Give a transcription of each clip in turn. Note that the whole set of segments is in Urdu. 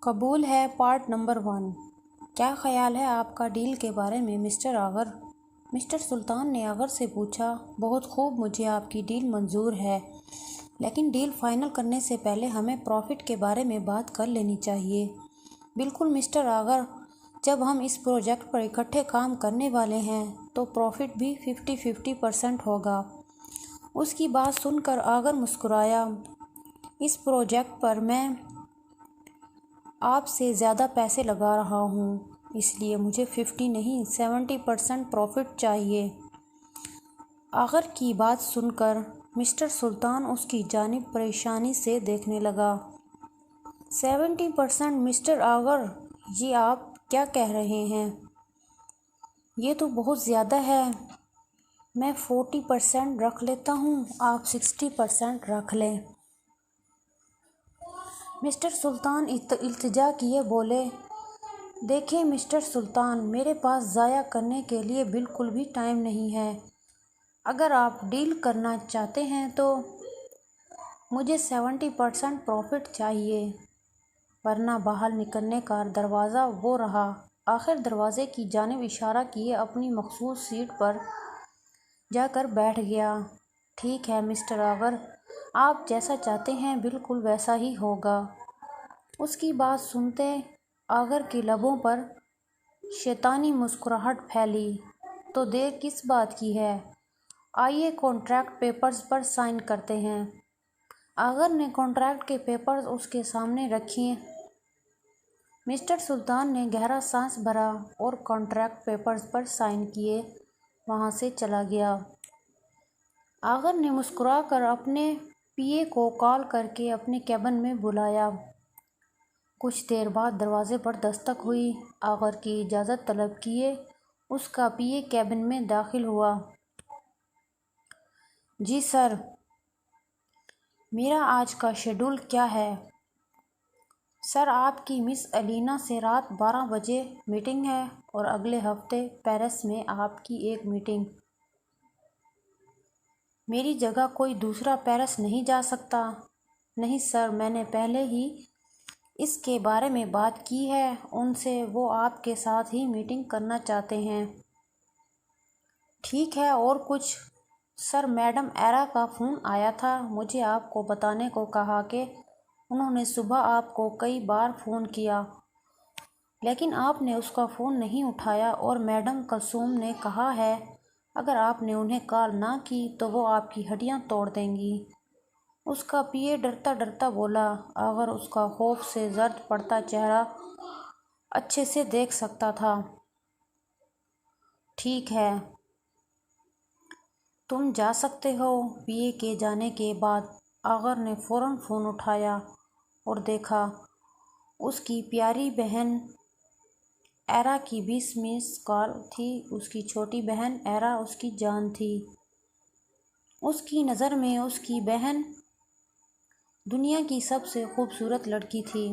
قبول ہے پارٹ نمبر 1۔ کیا خیال ہے آپ کا ڈیل کے بارے میں مسٹر آغر؟ مسٹر سلطان نے آغر سے پوچھا۔ بہت خوب، مجھے آپ کی ڈیل منظور ہے، لیکن ڈیل فائنل کرنے سے پہلے ہمیں پروفٹ کے بارے میں بات کر لینی چاہیے۔ بالکل مسٹر آغر، جب ہم اس پروجیکٹ پر اکٹھے کام کرنے والے ہیں تو پروفٹ بھی 50-50% ہوگا۔ اس کی بات سن کر آغر مسکرایا۔ اس پروجیکٹ پر میں آپ سے زیادہ پیسے لگا رہا ہوں، اس لیے مجھے 50 نہیں 70% پروفٹ چاہیے۔ آغر کی بات سن کر مسٹر سلطان اس کی جانب پریشانی سے دیکھنے لگا۔ 70% مسٹر آغر، یہ آپ کیا کہہ رہے ہیں؟ یہ تو بہت زیادہ ہے۔ میں 40% رکھ لیتا ہوں، آپ 60% رکھ لیں۔ مسٹر سلطان التجا کیے بولے، دیکھیں مسٹر سلطان، میرے پاس ضائع کرنے کے لیے بالکل بھی ٹائم نہیں ہے۔ اگر آپ ڈیل کرنا چاہتے ہیں تو مجھے 70% پروفٹ چاہیے، ورنہ باہر نکلنے کا دروازہ وہ رہا۔ آخر دروازے کی جانب اشارہ کیے اپنی مخصوص سیٹ پر جا کر بیٹھ گیا۔ ٹھیک ہے مسٹر آغر، آپ جیسا چاہتے ہیں بالکل ویسا ہی ہوگا۔ اس کی بات سنتے آغر کے لبوں پر شیطانی مسکراہٹ پھیلی۔ تو دیر کس بات کی ہے؟ آئیے کانٹریکٹ پیپرز پر سائن کرتے ہیں۔ آغر نے کانٹریکٹ کے پیپرز اس کے سامنے رکھے۔ مسٹر سلطان نے گہرا سانس بھرا اور کانٹریکٹ پیپرز پر سائن کیے وہاں سے چلا گیا۔ آغر نے مسکرا کر اپنے پی اے کو کال کر کے اپنے کیبن میں بلایا۔ کچھ دیر بعد دروازے پر دستک ہوئی۔ آغر کی اجازت طلب کیے اس کا پی اے کیبن میں داخل ہوا۔ جی سر، میرا آج کا شیڈول کیا ہے؟ سر، آپ کی مس الینا سے رات 12 بجے میٹنگ ہے اور اگلے ہفتے پیرس میں آپ کی ایک میٹنگ۔ میری جگہ کوئی دوسرا پیرس نہیں جا سکتا؟ نہیں سر، میں نے پہلے ہی اس کے بارے میں بات کی ہے ان سے، وہ آپ کے ساتھ ہی میٹنگ کرنا چاہتے ہیں۔ ٹھیک ہے، اور کچھ؟ سر، میڈم ایرا کا فون آیا تھا، مجھے آپ کو بتانے کو کہا کہ انہوں نے صبح آپ کو کئی بار فون کیا لیکن آپ نے اس کا فون نہیں اٹھایا، اور میڈم کلثوم نے کہا ہے اگر آپ نے انہیں کال نہ کی تو وہ آپ کی ہڈیاں توڑ دیں گی۔ اس کا پی اے ڈرتا ڈرتا بولا۔ آغر اس کا خوف سے زرد پڑتا چہرہ اچھے سے دیکھ سکتا تھا۔ ٹھیک ہے، تم جا سکتے ہو۔ پی اے کے جانے کے بعد آغر نے فوراً فون اٹھایا اور دیکھا اس کی پیاری بہن ایرا کی 20 مس کال تھی۔ اس کی چھوٹی بہن ایرا اس کی جان تھی۔ اس کی نظر میں اس کی بہن دنیا کی سب سے خوبصورت لڑکی تھی،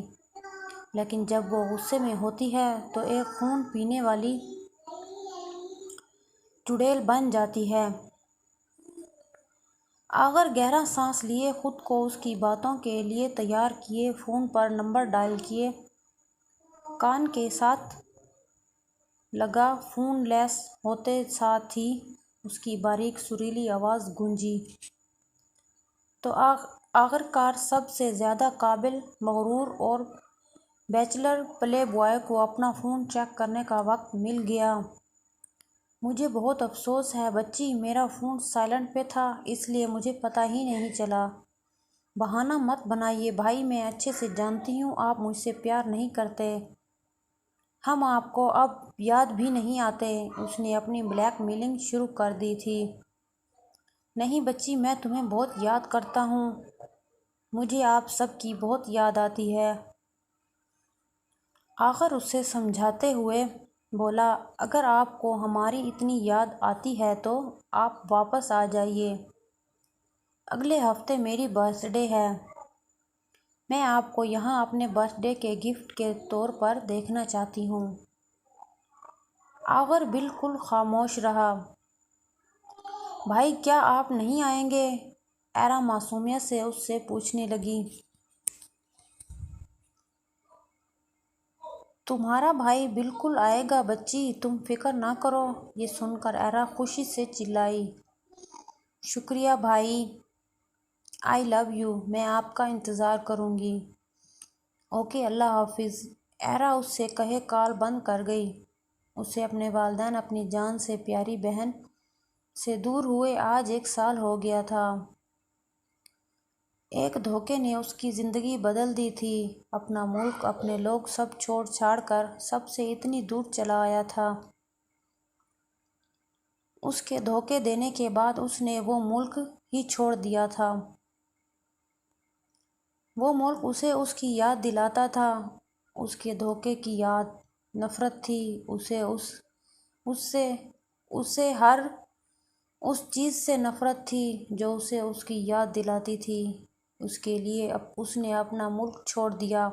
لیکن جب وہ غصے میں ہوتی ہے تو ایک خون پینے والی چڑیل بن جاتی ہے۔ آغر گہرا سانس لیے خود کو اس کی باتوں کے لیے تیار کیے، فون پر نمبر ڈائل کیے، کان کے ساتھ لگا۔ فون لیس ہوتے ساتھ ہی اس کی باریک سریلی آواز گونجی۔ تو آخرکار سب سے زیادہ قابل، مغرور اور بیچلر پلے بوائے کو اپنا فون چیک کرنے کا وقت مل گیا۔ مجھے بہت افسوس ہے بچی، میرا فون سائلنٹ پہ تھا اس لیے مجھے پتہ ہی نہیں چلا۔ بہانہ مت بنائیے بھائی، میں اچھے سے جانتی ہوں آپ مجھ سے پیار نہیں کرتے۔ ہم آپ کو اب یاد بھی نہیں آتے۔ اس نے اپنی بلیک میلنگ شروع کر دی تھی۔ نہیں بچی، میں تمہیں بہت یاد کرتا ہوں، مجھے آپ سب کی بہت یاد آتی ہے۔ آخر اسے سمجھاتے ہوئے بولا، اگر آپ کو ہماری اتنی یاد آتی ہے تو آپ واپس آ جائیے۔ اگلے ہفتے میری برتھ ڈے ہے، میں آپ کو یہاں اپنے برتھ ڈے کے گفٹ کے طور پر دیکھنا چاہتی ہوں۔ آغر بالکل خاموش رہا۔ بھائی کیا آپ نہیں آئیں گے؟ ایرا معصومیت سے اس سے پوچھنے لگی۔ تمہارا بھائی بالکل آئے گا بچی، تم فکر نہ کرو۔ یہ سن کر ایرا خوشی سے چلائی، شکریہ بھائی، آئی لو یو، میں آپ کا انتظار کروں گی۔ اوکے، اللہ حافظ۔ ایرا اس سے کہے کال بند کر گئی۔ اسے اپنے والدین، اپنی جان سے پیاری بہن سے دور ہوئے آج 1 سال ہو گیا تھا۔ ایک دھوکے نے اس کی زندگی بدل دی تھی۔ اپنا ملک، اپنے لوگ سب چھوڑ چھاڑ کر سب سے اتنی دور چلا آیا تھا۔ اس کے دھوکے دینے کے بعد اس نے وہ ملک ہی چھوڑ دیا تھا۔ وہ ملک اسے اس کی یاد دلاتا تھا، اس کے دھوکے کی یاد۔ نفرت تھی اسے ہر اس چیز سے نفرت تھی جو اسے اس کی یاد دلاتی تھی۔ اس کے لیے اس نے اپنا ملک چھوڑ دیا،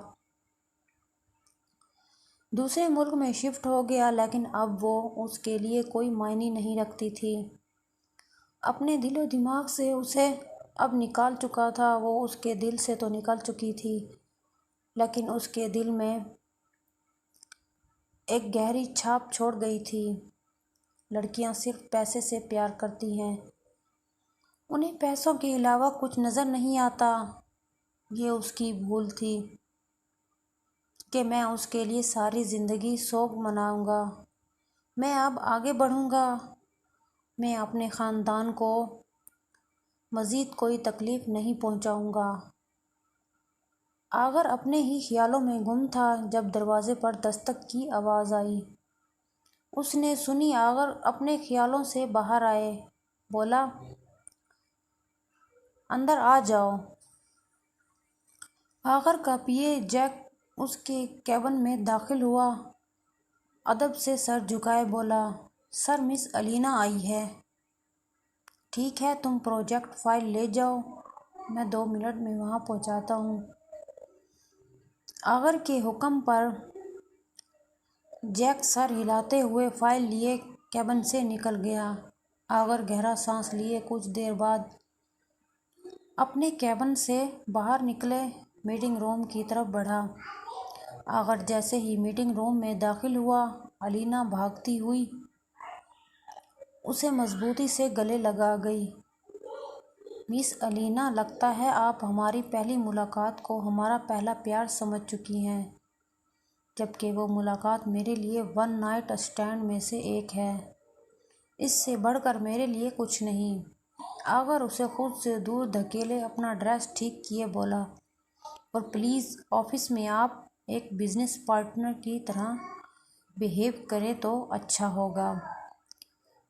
دوسرے ملک میں شفٹ ہو گیا، لیکن اب وہ اس کے لیے کوئی معنی نہیں رکھتی تھی۔ اپنے دل و دماغ سے اسے اب نکال چکا تھا۔ وہ اس کے دل سے تو نکل چکی تھی، لیکن اس کے دل میں ایک گہری چھاپ چھوڑ گئی تھی۔ لڑکیاں صرف پیسے سے پیار کرتی ہیں، انہیں پیسوں کے علاوہ کچھ نظر نہیں آتا۔ یہ اس کی بھول تھی کہ میں اس کے لیے ساری زندگی سوگ مناؤں گا۔ میں اب آگے بڑھوں گا، میں اپنے خاندان کو مزید کوئی تکلیف نہیں پہنچاؤں گا۔ آغر اپنے ہی خیالوں میں گم تھا جب دروازے پر دستک کی آواز آئی۔ اس نے سنی، آغر اپنے خیالوں سے باہر آئے، بولا، اندر آ جاؤ۔ آغر کا پی اے جیک اس کے کیبن میں داخل ہوا، ادب سے سر جھکائے بولا، سر، مس الینا آئی ہے۔ ٹھیک ہے، تم پروجیکٹ فائل لے جاؤ، میں 2 منٹ میں وہاں پہنچاتا ہوں۔ آغر کے حکم پر جیک سر ہلاتے ہوئے فائل لیے کیبن سے نکل گیا۔ آغر گہرا سانس لیے کچھ دیر بعد اپنے کیبن سے باہر نکلے، میٹنگ روم کی طرف بڑھا۔ آغر جیسے ہی میٹنگ روم میں داخل ہوا، الینا بھاگتی ہوئی اسے مضبوطی سے گلے لگا گئی۔ مس الینا، لگتا ہے آپ ہماری پہلی ملاقات کو ہمارا پہلا پیار سمجھ چکی ہیں، جبکہ وہ ملاقات میرے لیے 1 نائٹ اسٹینڈ میں سے ایک ہے، اس سے بڑھ کر میرے لیے کچھ نہیں۔ آغر اسے خود سے دور دھکیلے اپنا ڈریس ٹھیک کیے بولا، اور پلیز آفس میں آپ ایک بزنس پارٹنر کی طرح بیہیو کریں تو اچھا ہوگا۔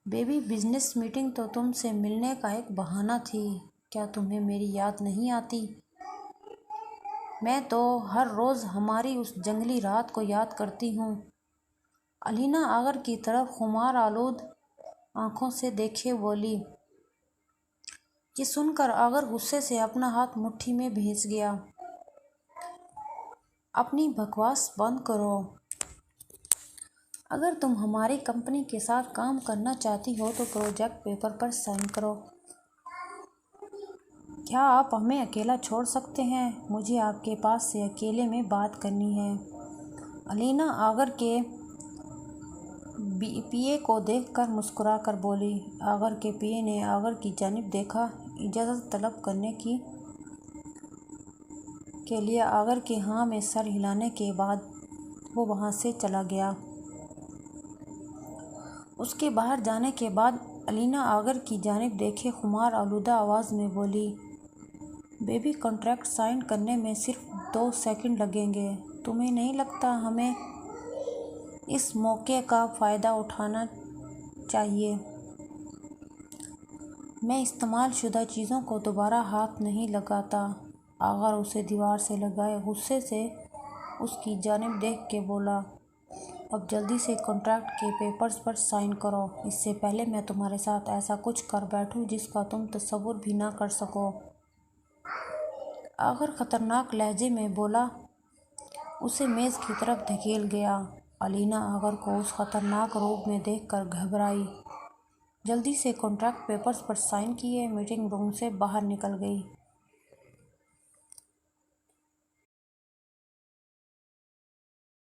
بیبی، بزنس میٹنگ تو تم سے ملنے کا ایک بہانہ تھی، کیا تمہیں میری یاد نہیں آتی؟ میں تو ہر روز ہماری اس جنگلی رات کو یاد کرتی ہوں۔ الینا آغر کی طرف خمار آلود آنکھوں سے دیکھے بولی۔ یہ سن کر آغر غصے سے اپنا ہاتھ مٹھی میں بھینس گیا۔ اپنی بکواس بند کرو۔ اگر تم ہماری کمپنی کے ساتھ کام کرنا چاہتی ہو تو پروجیکٹ پیپر پر سائن کرو۔ کیا آپ ہمیں اکیلا چھوڑ سکتے ہیں؟ مجھے آپ کے پاس سے اکیلے میں بات کرنی ہے۔ الینا آغر کے پی اے کو دیکھ کر مسکرا کر بولی۔ آغر کے پی اے نے آغر کی جانب دیکھا۔ اجازت طلب کرنے کے لیے آغر کے ہاں میں سر ہلانے کے بعد وہ وہاں سے چلا گیا۔ اس کے باہر جانے کے بعد الینا آغر کی جانب دیکھے خمار آلودہ آواز میں بولی، بیبی، کنٹریکٹ سائن کرنے میں صرف 2 سیکنڈ لگیں گے، تمہیں نہیں لگتا ہمیں اس موقع کا فائدہ اٹھانا چاہیے؟ میں استعمال شدہ چیزوں کو دوبارہ ہاتھ نہیں لگاتا۔ آغر اسے دیوار سے لگائے غصے سے اس کی جانب دیکھ کے بولا، اب جلدی سے کنٹریکٹ کے پیپرز پر سائن کرو، اس سے پہلے میں تمہارے ساتھ ایسا کچھ کر بیٹھوں جس کا تم تصور بھی نہ کر سکو۔ آغر خطرناک لہجے میں بولا، اسے میز کی طرف دھکیل گیا۔ الینا آغر کو اس خطرناک روپ میں دیکھ کر گھبرائی، جلدی سے کنٹریکٹ پیپرز پر سائن کیے، میٹنگ روم سے باہر نکل گئی۔